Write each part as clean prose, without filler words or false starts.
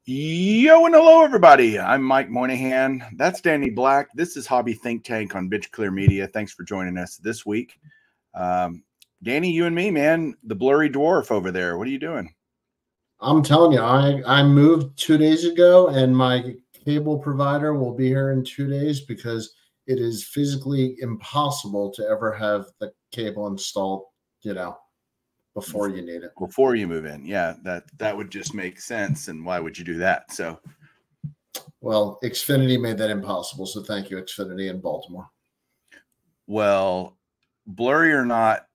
Yo and hello, everybody. I'm Mike Moynihan. That's Danny Black. This is Hobby Think Tank on Bitch Clear Media. Thanks for joining us this week. Danny, you and me, man, the blurry dwarf over there. What are you doing? I'm telling you, I moved 2 days ago, and my cable provider will be here in 2 days because it is physically impossible to ever have the cable installed, before you need it. Before you move in. Yeah, that would just make sense. And why would you do that? So, well, Xfinity made that impossible. So thank you, Xfinity in Baltimore. Well, blurry or not,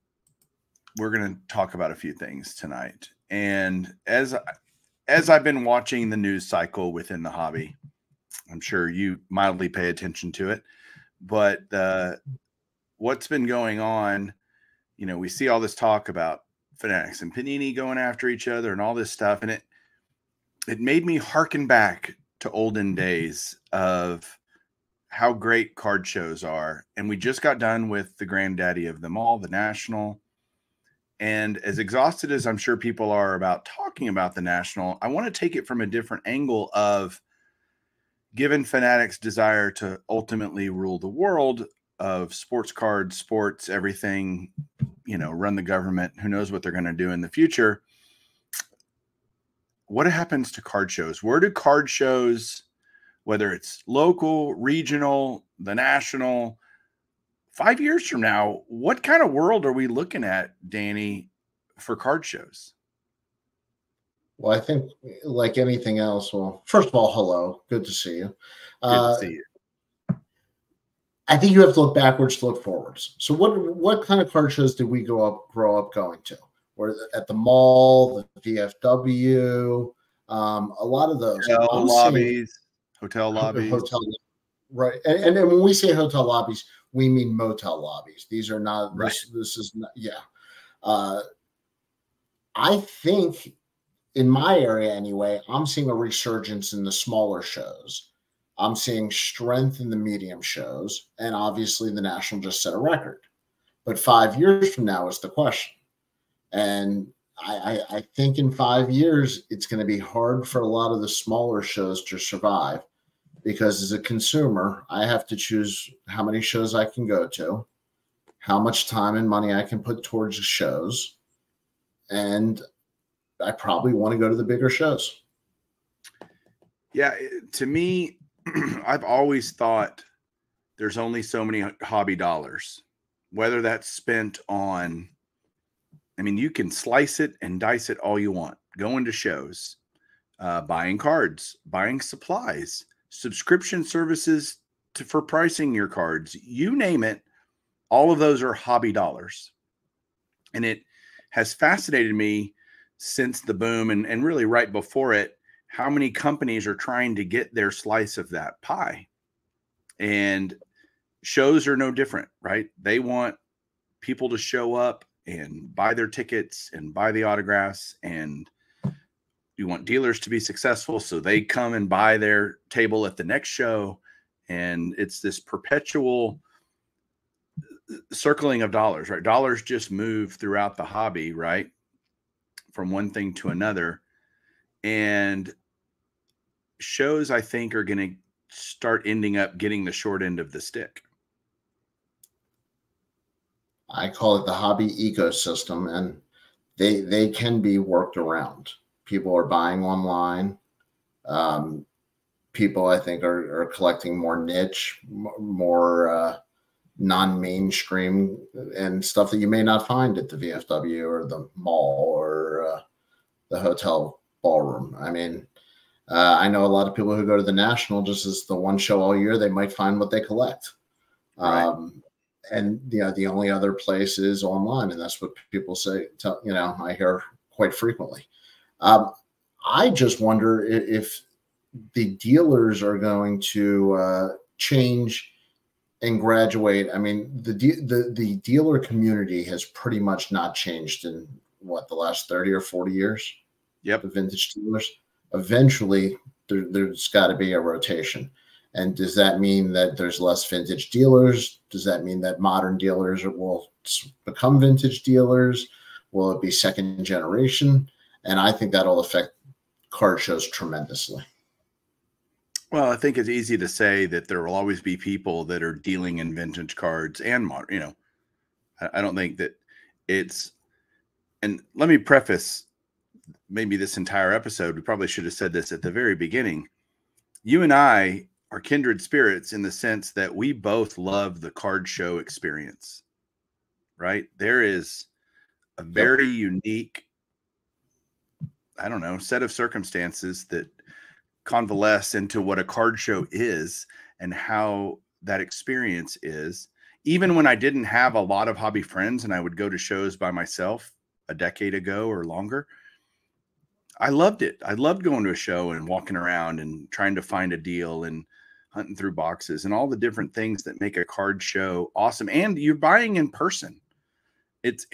we're going to talk about a few things tonight. And as I've been watching the news cycle within the hobby, I'm sure you mildly pay attention to it, but what's been going on, we see all this talk about Fanatics and Panini going after each other and all this stuff. And it made me hearken back to olden days of how great card shows are. And we just got done with the granddaddy of them all, the National. And as exhausted as I'm sure people are about talking about the National, I want to take it from a different angle of, given Fanatics' desire to ultimately rule the world of sports cards, sports, everything, run the government, who knows what they're going to do in the future. What happens to card shows? Where do card shows, whether it's local, regional, the National, 5 years from now, what kind of world are we looking at, Danny, for card shows? Well, I think like anything else, well, first of all, hello. Good to see you. Good to see you. I think you have to look backwards to look forwards. So what kind of card shows did we grow up going to? Or at the mall, the VFW, a lot of those. Hotel lobbies. Right. And when we say hotel lobbies, we mean motel lobbies. These are not, right. This is not, yeah. I think in my area anyway, I'm seeing a resurgence in the smaller shows. I'm seeing strength in the medium shows, and obviously the National just set a record. But 5 years from now is the question. And I think in 5 years, it's going to be hard for a lot of the smaller shows to survive because as a consumer, I have to choose how many shows I can go to, how much time and money I can put towards the shows, and I probably want to go to the bigger shows. Yeah, to me, I've always thought there's only so many hobby dollars, whether that's spent on, you can slice it and dice it all you want, going to shows, buying cards, buying supplies, subscription services for pricing your cards, you name it, all of those are hobby dollars. And it has fascinated me since the boom and really right before it, how many companies are trying to get their slice of that pie. And shows are no different, right? They want people to show up and buy their tickets and buy the autographs, and you want dealers to be successful, so they come and buy their table at the next show. And it's this perpetual circling of dollars, right? Dollars just move throughout the hobby, right? From one thing to another. And shows, I think, are going to start ending up getting the short end of the stick. I call it the hobby ecosystem, and they can be worked around. People are buying online. People, I think, are collecting more niche, more non-mainstream and stuff that you may not find at the VFW or the mall or the hotel ballroom. I know a lot of people who go to the National just as the one show all year, they might find what they collect. Right. And the only other place is online, and that's what people say. I hear quite frequently. I just wonder if the dealers are going to change and graduate. The dealer community has pretty much not changed in the last 30 or 40 years. Yep. The vintage dealers. Eventually, there's got to be a rotation. And does that mean that there's less vintage dealers? Does that mean that modern dealers will become vintage dealers? Will it be second generation? And I think that'll affect card shows tremendously. Well, I think it's easy to say that there will always be people that are dealing in vintage cards and modern. I don't think that it's. And let me preface maybe this entire episode. We probably should have said this at the very beginning. You and I are kindred spirits in the sense that we both love the card show experience, right? There is a very unique, I don't know, set of circumstances that convalesce into what a card show is and how that experience is. Even when I didn't have a lot of hobby friends and I would go to shows by myself a decade ago or longer, I loved it. I loved going to a show and walking around and trying to find a deal and hunting through boxes and all the different things that make a card show awesome. And you're buying in person. It's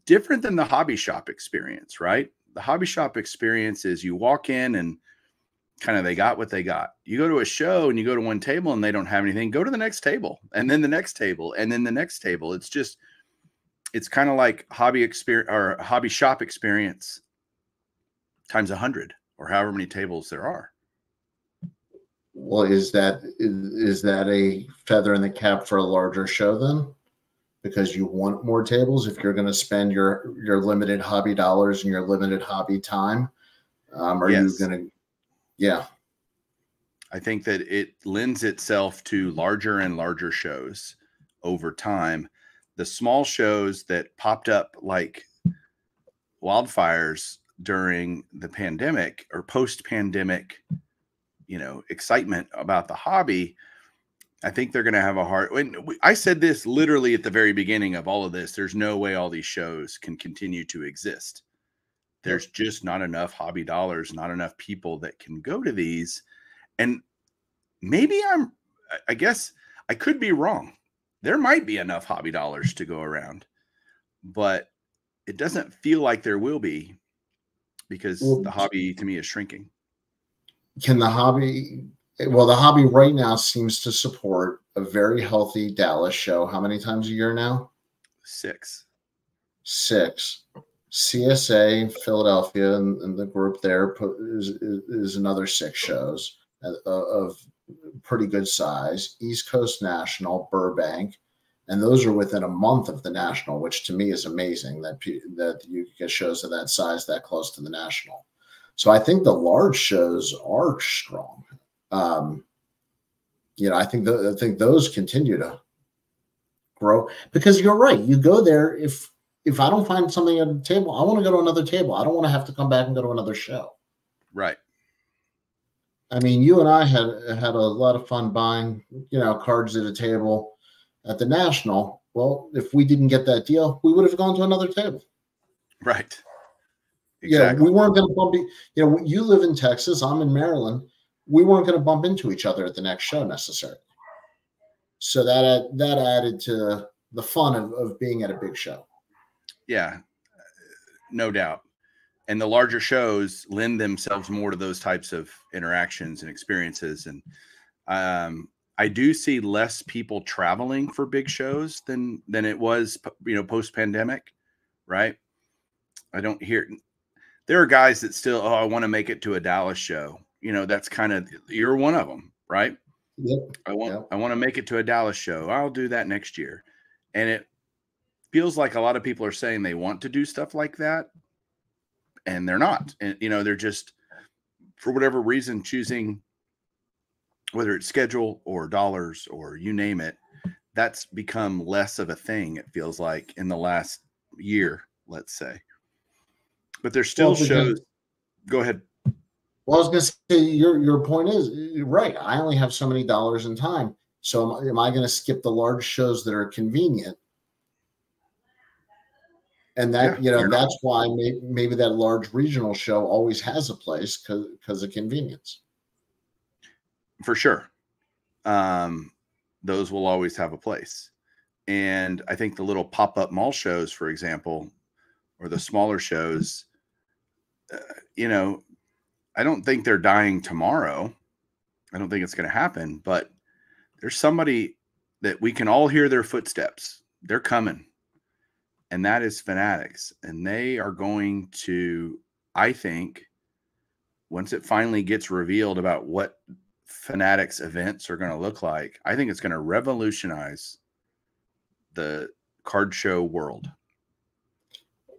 different than the hobby shop experience, right? The hobby shop experience is you walk in and kind of they got what they got. You go to a show and you go to one table and they don't have anything. Go to the next table and then the next table and then the next table. It's kind of like hobby experience or hobby shop experience times 100 or however many tables there are. Well, is that a feather in the cap for a larger show then? Because you want more tables if you're going to spend your limited hobby dollars and your limited hobby time. Are you going to? Yeah. I think that it lends itself to larger and larger shows over time. The small shows that popped up like wildfires during the pandemic or post-pandemic, excitement about the hobby, I think they're going to have a hard. I said this literally at the very beginning of all of this. There's no way all these shows can continue to exist. There's just not enough hobby dollars, not enough people that can go to these. And maybe I guess I could be wrong. There might be enough hobby dollars to go around, but it doesn't feel like there will be because the hobby to me is shrinking. The hobby right now seems to support a very healthy Dallas show. How many times a year now? 6. CSA, Philadelphia, and the group there is another 6 shows of pretty good size. East Coast National, Burbank, and those are within a month of the National, which to me is amazing that you get shows of that size that close to the National. So I think the large shows are strong. I think those continue to grow because you're right. You go there if I don't find something at a table, I want to go to another table. I don't want to have to come back and go to another show. Right. I mean, you and I had a lot of fun buying, cards at a table at the National. Well, if we didn't get that deal, we would have gone to another table. Right. Exactly. We weren't going to bump. You live in Texas. I'm in Maryland. We weren't going to bump into each other at the next show necessarily. So that added to the fun of being at a big show. Yeah, no doubt. And the larger shows lend themselves more to those types of interactions and experiences. And I do see less people traveling for big shows than it was, post-pandemic, right? I don't hear. There are guys that still, I want to make it to a Dallas show. That's kind of, you're one of them, right? Yep. I want to make it to a Dallas show. I'll do that next year. And it feels like a lot of people are saying they want to do stuff like that and they're not. And, they're just, for whatever reason, choosing, whether it's schedule or dollars or you name it, that's become less of a thing. It feels like in the last year, let's say. But there's still shows. Go ahead. Well, I was going to say your point is you're right. I only have so many dollars and time. So am I going to skip the large shows that are convenient? And that, that's why maybe that large regional show always has a place because of convenience. For sure. Those will always have a place. And I think the little pop-up mall shows, for example, or the smaller shows, I don't think they're dying tomorrow. I don't think it's going to happen, but there's somebody that we can all hear their footsteps. They're coming. And that is Fanatics. And they are going to, I think, once it finally gets revealed about what Fanatics events are going to look like, I think it's going to revolutionize the card show world.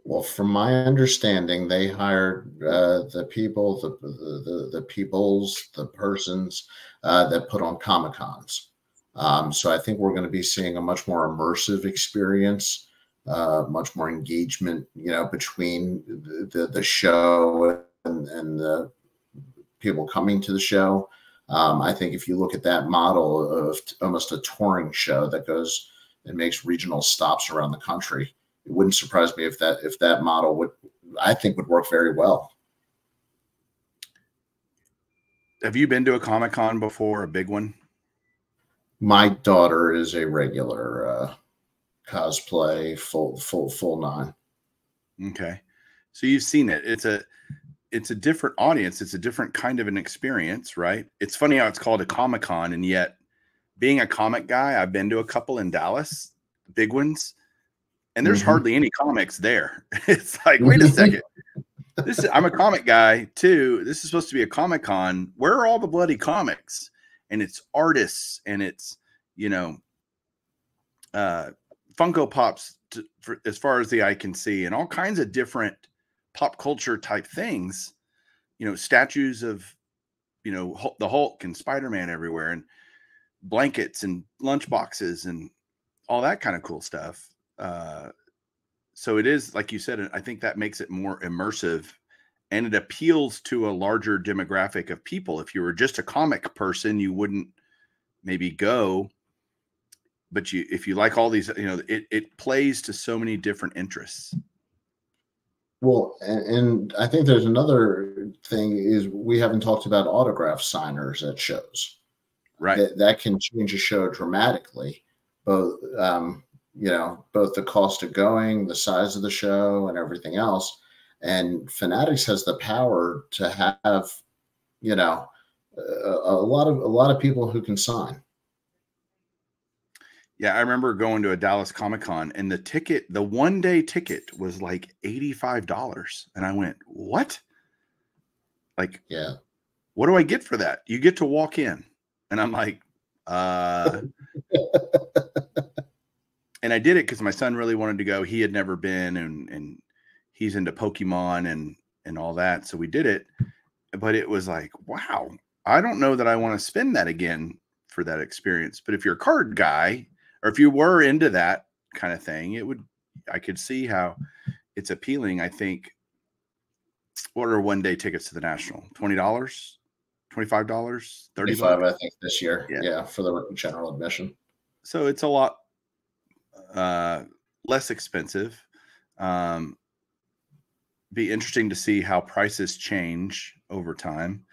Well, from my understanding, they hired the people, the peoples, the persons that put on Comic Cons. So I think we're going to be seeing a much more immersive experience, much more engagement, between the show and the people coming to the show. I think if you look at that model of almost a touring show that goes and makes regional stops around the country, it wouldn't surprise me if that model would work very well. Have you been to a Comic-Con before, a big one? My daughter is a regular cosplay, full nine. Okay, so you've seen it. It's a different audience. It's a different kind of an experience, right? It's funny how it's called a Comic-Con, and yet being a comic guy, I've been to a couple in Dallas, big ones. And there's hardly any comics there. It's like, wait a second. I'm a comic guy too. This is supposed to be a Comic-Con. Where are all the bloody comics? And it's artists, and it's, Funko Pops as far as the eye can see, and all kinds of different pop culture type things, statues of, the Hulk and Spider-Man everywhere, and blankets and lunch boxes and all that kind of cool stuff. So it is, like you said, I think that makes it more immersive, and it appeals to a larger demographic of people. If you were just a comic person, you wouldn't maybe go, but if you like all these, it plays to so many different interests. Well, and I think there's another thing is we haven't talked about autograph signers at shows, right? That can change a show dramatically, both both the cost of going, the size of the show, and everything else. And Fanatics has the power to have, a lot of people who can sign. Yeah, I remember going to a Dallas Comic-Con, and the one-day ticket was like $85. And I went, what? Like, yeah, what do I get for that? You get to walk in. And I'm like, and I did it because my son really wanted to go. He had never been, and he's into Pokemon and all that. So we did it. But it was like, wow, I don't know that I want to spend that again for that experience. But if you're a card guy, or if you were into that kind of thing, I could see how it's appealing. I think, what are one-day tickets to the National? $20, $25, $35? I think this year. Yeah, for the general admission. So it's a lot less expensive. Be interesting to see how prices change over time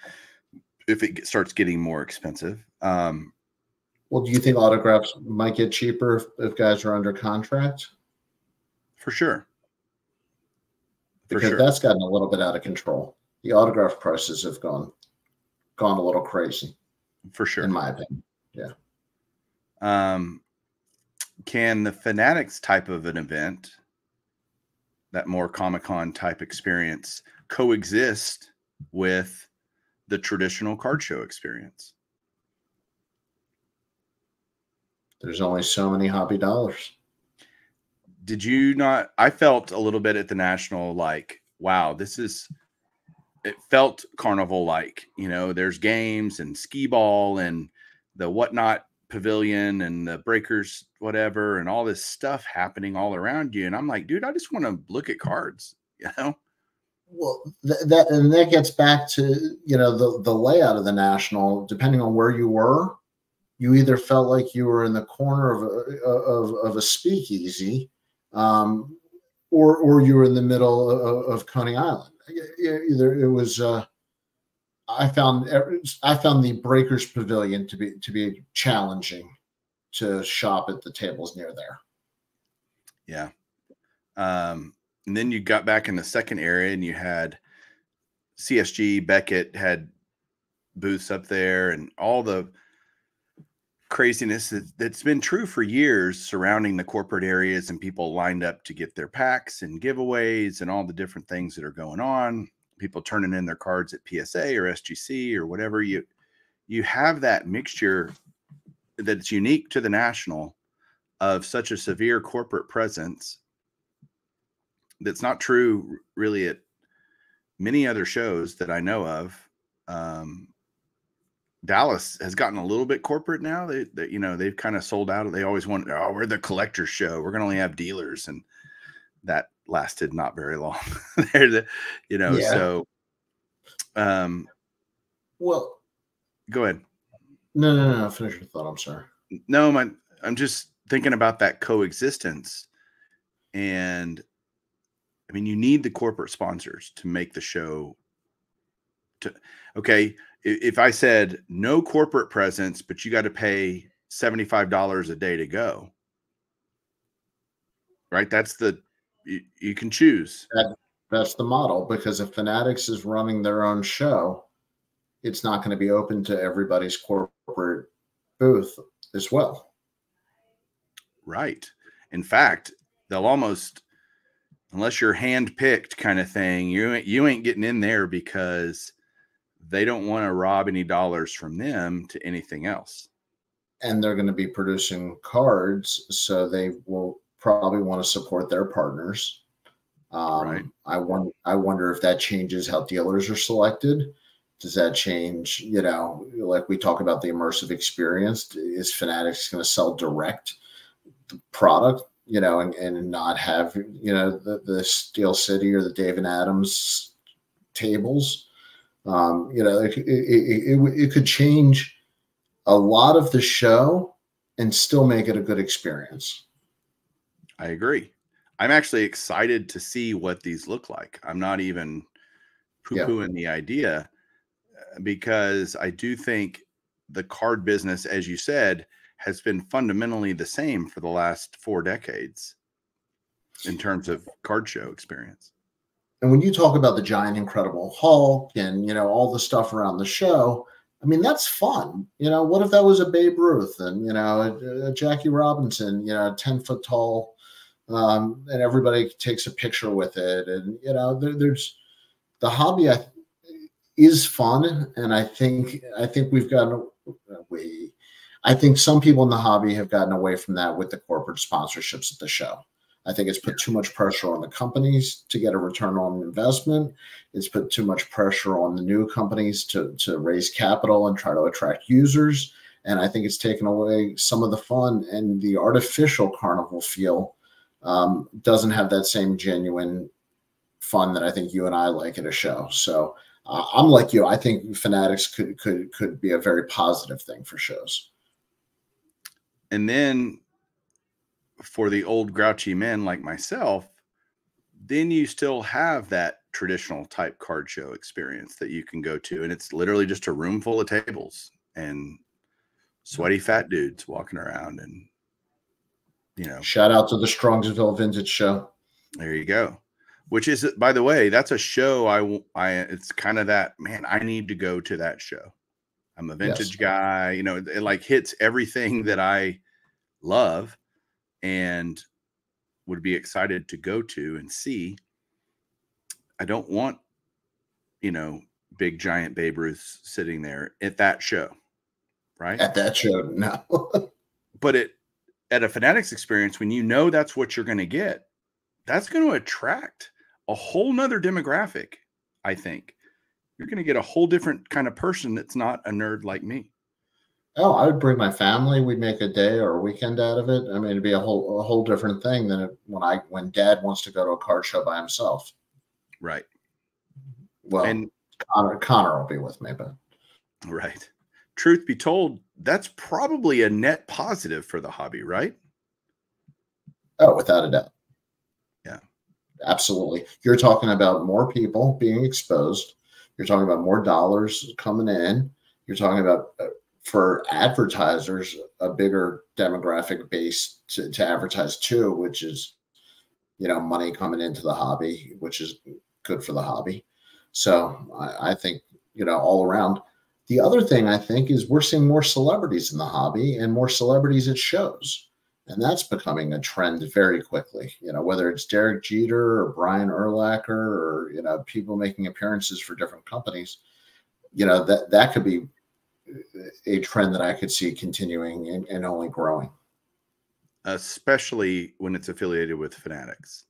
if it starts getting more expensive. Well, do you think autographs might get cheaper if guys are under contract? For sure. Because that's gotten a little bit out of control. The autograph prices have gone a little crazy. For sure. In my opinion. Yeah. Can the Fanatics type of an event, that more Comic-Con type experience, coexist with the traditional card show experience? There's only so many hobby dollars. Did you not? I felt a little bit at the National like, wow, it felt carnival like, there's games and skee ball and the whatnot pavilion and the breakers, whatever, and all this stuff happening all around you. And I'm like, dude, I just want to look at cards, Well, that gets back to, the layout of the National, depending on where you were. You either felt like you were in the corner of a speakeasy, or you were in the middle of Coney Island. Either it was. I found the Breakers Pavilion to be challenging to shop at the tables near there. Yeah, and then you got back in the second area, and you had CSG Beckett had booths up there, and all the craziness that's been true for years surrounding the corporate areas, and people lined up to get their packs and giveaways and all the different things that are going on. people turning in their cards at PSA or SGC or whatever. You have that mixture that's unique to the National of such a severe corporate presence that's not true really at many other shows that I know of. Dallas has gotten a little bit corporate now. They've kind of sold out. They always want, oh, we're the collector show. We're going to only have dealers. And that lasted not very long. So, well, go ahead. No. Finish your thought. I'm sorry. No, I'm just thinking about that coexistence. And I mean, you need the corporate sponsors to make the show okay. If I said no corporate presence, but you got to pay $75 a day to go, right? That's you can choose. That's the model, because if Fanatics is running their own show, it's not going to be open to everybody's corporate booth as well. Right. In fact, they'll almost, unless you're hand-picked kind of thing, you ain't getting in there because they don't want to rob any dollars from them to anything else. And they're going to be producing cards, so they will probably want to support their partners. Right. I wonder if that changes how dealers are selected. Does that change, like we talk about the immersive experience? Is Fanatics going to sell direct the product, and not have, the Steel City or the Dave and Adams tables? It could change a lot of the show and still make it a good experience. I agree. I'm actually excited to see what these look like. I'm not even poo-pooing the idea, because I do think the card business, as you said, has been fundamentally the same for the last 4 decades in terms of card show experience. And when you talk about the giant Incredible Hulk and, all the stuff around the show, I mean, that's fun. What if that was a Babe Ruth and, a Jackie Robinson, 10-foot tall, and everybody takes a picture with it. And, there's the hobby is fun. And I think I think some people in the hobby have gotten away from that with the corporate sponsorships at the show. I think it's put too much pressure on the companies to get a return on investment. It's put too much pressure on the new companies to raise capital and try to attract users. And I think it's taken away some of the fun, and the artificial carnival feel doesn't have that same genuine fun that I think you and I like at a show. So I'm like you. I think Fanatics could be a very positive thing for shows. And then for the old grouchy men like myself, then you still have that traditional type card show experience that you can go to. And it's literally just a room full of tables and sweaty fat dudes walking around. And, shout out to the Strongsville Vintage Show. There you go. Which is, by the way, that's a show it's kind of that, man, I need to go to that show. I'm a vintage guy, it like hits everything that I love and would be excited to go to and see. I don't want, big giant Babe Ruths sitting there at that show, right? At that show, no. But at a Fanatics experience, when that's what you're going to get, that's going to attract a whole nother demographic. I think you're going to get a whole different kind of person that's not a nerd like me. Oh, I would bring my family. We'd make a day or a weekend out of it. I mean, it'd be a whole different thing than when Dad wants to go to a card show by himself. Right. Well, and Connor will be with me, but right. Truth be told, that's probably a net positive for the hobby, right? Oh, without a doubt. Yeah. Absolutely. You're talking about more people being exposed. You're talking about more dollars coming in. You're talking about, for advertisers, a bigger demographic base to advertise to, which is, money coming into the hobby, which is good for the hobby. So I think, all around. The other thing I think is we're seeing more celebrities in the hobby and more celebrities at shows. And that's becoming a trend very quickly. Whether it's Derek Jeter or Brian Urlacher or, people making appearances for different companies, that could be a trend that I could see continuing and only growing. Especially when it's affiliated with Fanatics.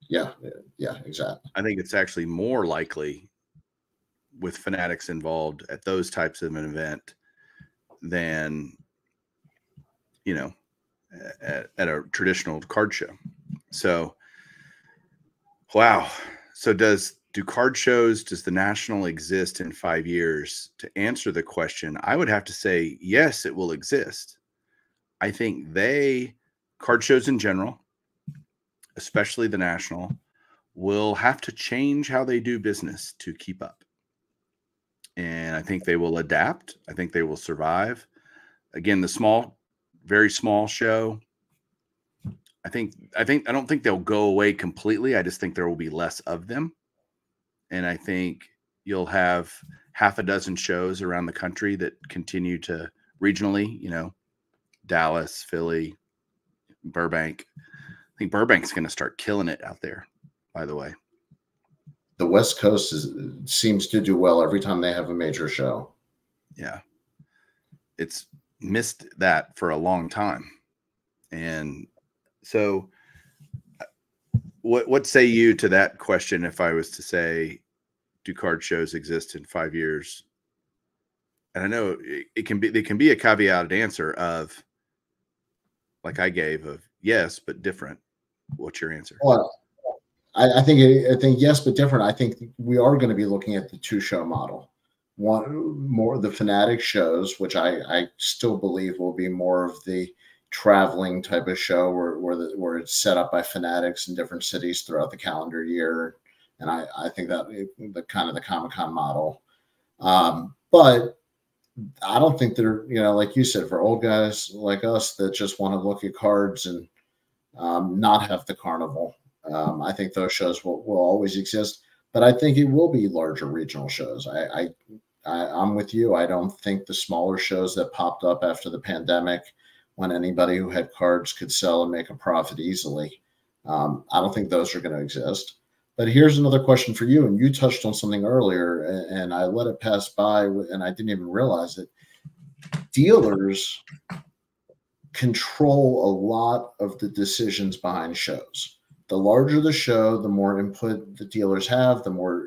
Yeah, exactly. I think it's actually more likely with Fanatics involved at those types of an event than, at a traditional card show. So, wow. So does the National exist in 5 years? To answer the question, I would have to say, yes, it will exist. I think card shows in general, especially the National, will have to change how they do business to keep up. And I think they will adapt. I think they will survive. Again, the very small show, I don't think they'll go away completely. I just think there will be less of them. And I think you'll have half a dozen shows around the country that continue to regionally, Dallas, Philly, Burbank. I think Burbank's going to start killing it out there, by the way. The West Coast seems to do well every time they have a major show. Yeah. It's missed that for a long time. And so what say you to that question? If I was to say, do card shows exist in 5 years? And I know there can be a caveated answer of, like I gave, of yes, but different. What's your answer? Well, I think yes, but different. I think we are going to be looking at the 2-show model. One more the Fanatic shows, which I still believe will be more of the traveling type of show where it's set up by Fanatics in different cities throughout the calendar year. And I think that the kind of the Comic-Con model. But I don't think they're, like you said, for old guys like us that just want to look at cards and not have the carnival. I think those shows will always exist, but I think it will be larger regional shows. I'm with you. I don't think the smaller shows that popped up after the pandemic, when anybody who had cards could sell and make a profit easily, I don't think those are going to exist. But here's another question for you, and you touched on something earlier, and I let it pass by, and I didn't even realize it. Dealers control a lot of the decisions behind shows. The larger the show, the more input the dealers have, the more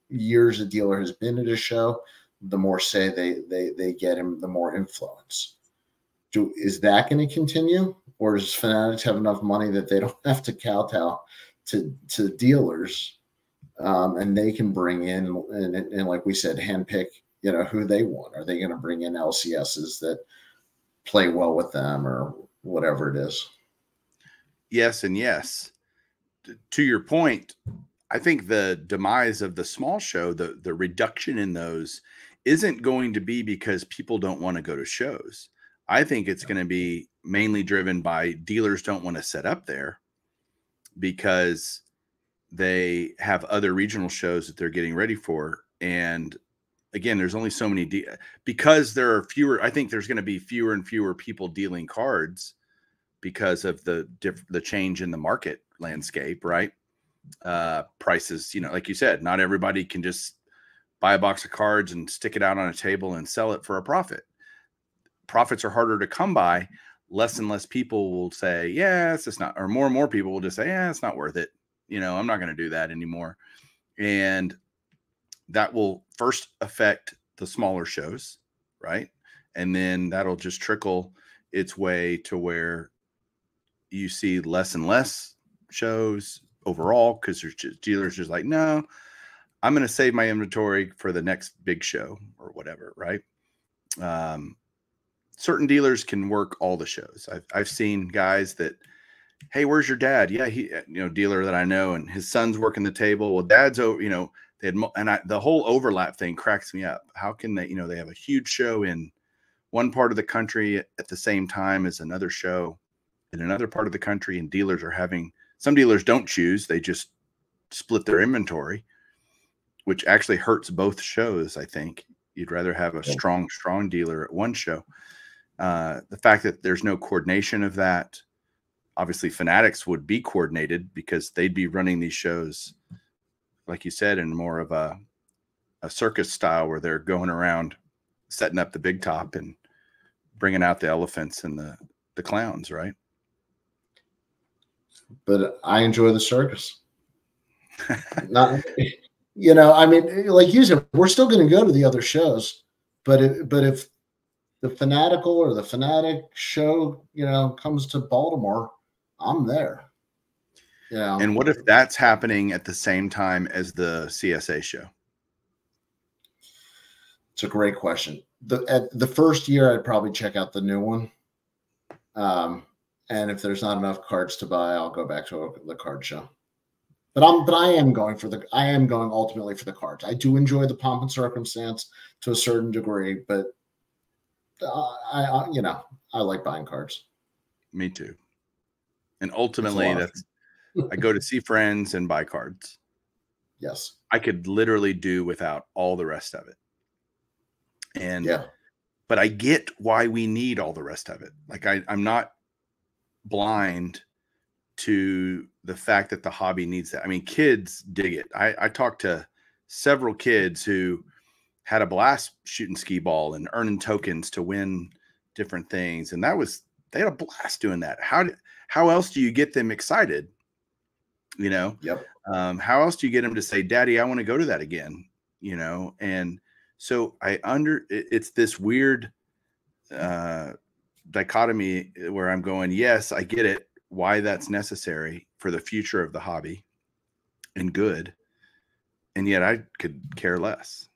years a dealer has been at a show, the more say they get him, the more influence. Is that going to continue? Or does Fanatics have enough money that they don't have to kowtow to dealers, and they can bring in and like we said, handpick, who they want? Are they going to bring in LCSs that play well with them or whatever it is? Yes and yes. To your point, I think the demise of the small show, the reduction in those, isn't going to be because people don't want to go to shows. I think it's going to be mainly driven by dealers don't want to set up there because they have other regional shows that they're getting ready for. And again, there's only so many because there are fewer. I think there's going to be fewer and fewer people dealing cards because of the change in the market landscape, right? Prices, like you said, not everybody can just buy a box of cards and stick it out on a table and sell it for a profit. Profits are harder to come by. Less and less people will say, yeah, it's just not, or more and more people will just say, yeah, it's not worth it. I'm not going to do that anymore. And that will first affect the smaller shows, right? And then that'll just trickle its way to where you see less and less shows overall, because there's just dealers just like, no, I'm going to save my inventory for the next big show or whatever, right? Certain dealers can work all the shows. I've seen guys that, hey, where's your dad? Yeah, he, dealer that I know, and his son's working the table. Well, dad's over, they had, and the whole overlap thing cracks me up. How can they, they have a huge show in one part of the country at the same time as another show in another part of the country, and dealers are having, some dealers don't choose, they just split their inventory, which actually hurts both shows. I think you'd rather have a strong dealer at one show. The fact that there's no coordination of that, obviously Fanatics would be coordinated because they'd be running these shows, like you said, in more of a circus style where they're going around setting up the big top and bringing out the elephants and the clowns, right? But I enjoy the circus. Not, you know, I mean, like you said, we're still going to go to the other shows, but if the Fanatical or the Fanatic show, you know, comes to Baltimore, I'm there. You know. And what if that's happening at the same time as the CSA show? It's a great question. At the first year, I'd probably check out the new one. And if there's not enough cards to buy, I'll go back to the card show. But I am going ultimately for the cards. I do enjoy the pomp and circumstance to a certain degree, but I like buying cards. Me too. And ultimately, I go to see friends and buy cards. Yes. I could literally do without all the rest of it. And yeah, but I get why we need all the rest of it. Like I'm not blind to the fact that the hobby needs that. I mean, kids dig it. I talked to several kids who had a blast shooting skee ball and earning tokens to win different things. And they had a blast doing that. How else do you get them excited? You know, yep. How else do you get them to say, Daddy, I want to go to that again? You know? And so it's this weird dichotomy where I'm going, yes, I get it, why that's necessary for the future of the hobby and good. And yet I could care less.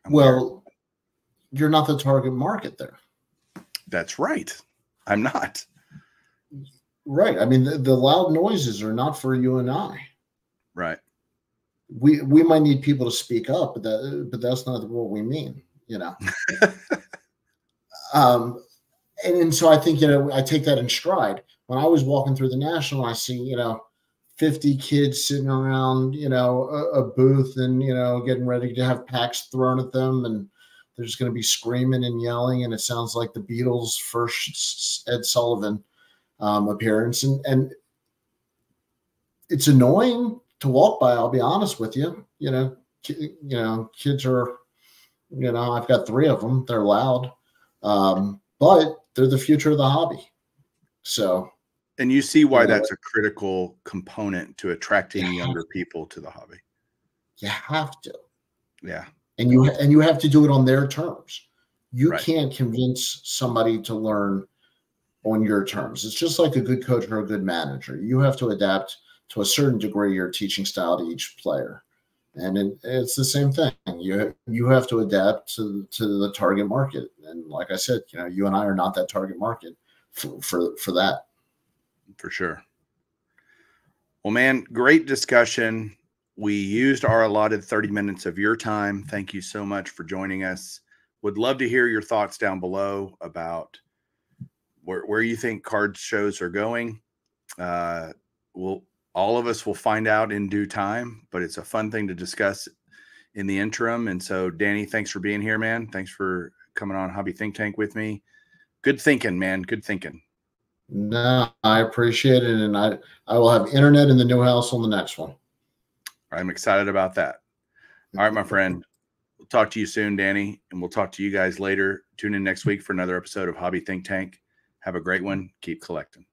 Well, you're not the target market there. That's right. I'm not. Right. I mean, the loud noises are not for you and I. Right. We might need people to speak up, but that's not what we mean, you know. And so I think, you know, I take that in stride. When I was walking through the National, I see, you know, 50 kids sitting around, you know, a booth and, you know, getting ready to have packs thrown at them, and they're just going to be screaming and yelling, and it sounds like the Beatles' first Ed Sullivan appearance, and it's annoying to walk by. I'll be honest with you. You know, kids are, you know, I've got 3 of them. They're loud, but they're the future of the hobby. So, and you see why that's a critical component to attracting younger people to the hobby. You have to, yeah, and you have to do it on their terms. You right. can't convince somebody to learn on your terms. It's just like a good coach or a good manager. You have to adapt to a certain degree your teaching style to each player, and it's the same thing. You have to adapt to the target market, and like I said, you know, you and I are not that target market for that. For sure. Well, man, great discussion. We used our allotted 30 minutes of your time. Thank you so much for joining us. Would love to hear your thoughts down below about where you think card shows are going. All of us will find out in due time, but it's a fun thing to discuss in the interim. And so, Danny, thanks for being here, man. Thanks for coming on Hobby Think Tank with me. Good thinking, man. Good thinking. No, I appreciate it. And I will have internet in the new house on the next one. I'm excited about that. All right, my friend. We'll talk to you soon, Danny, and we'll talk to you guys later. Tune in next week for another episode of Hobby Think Tank. Have a great one. Keep collecting.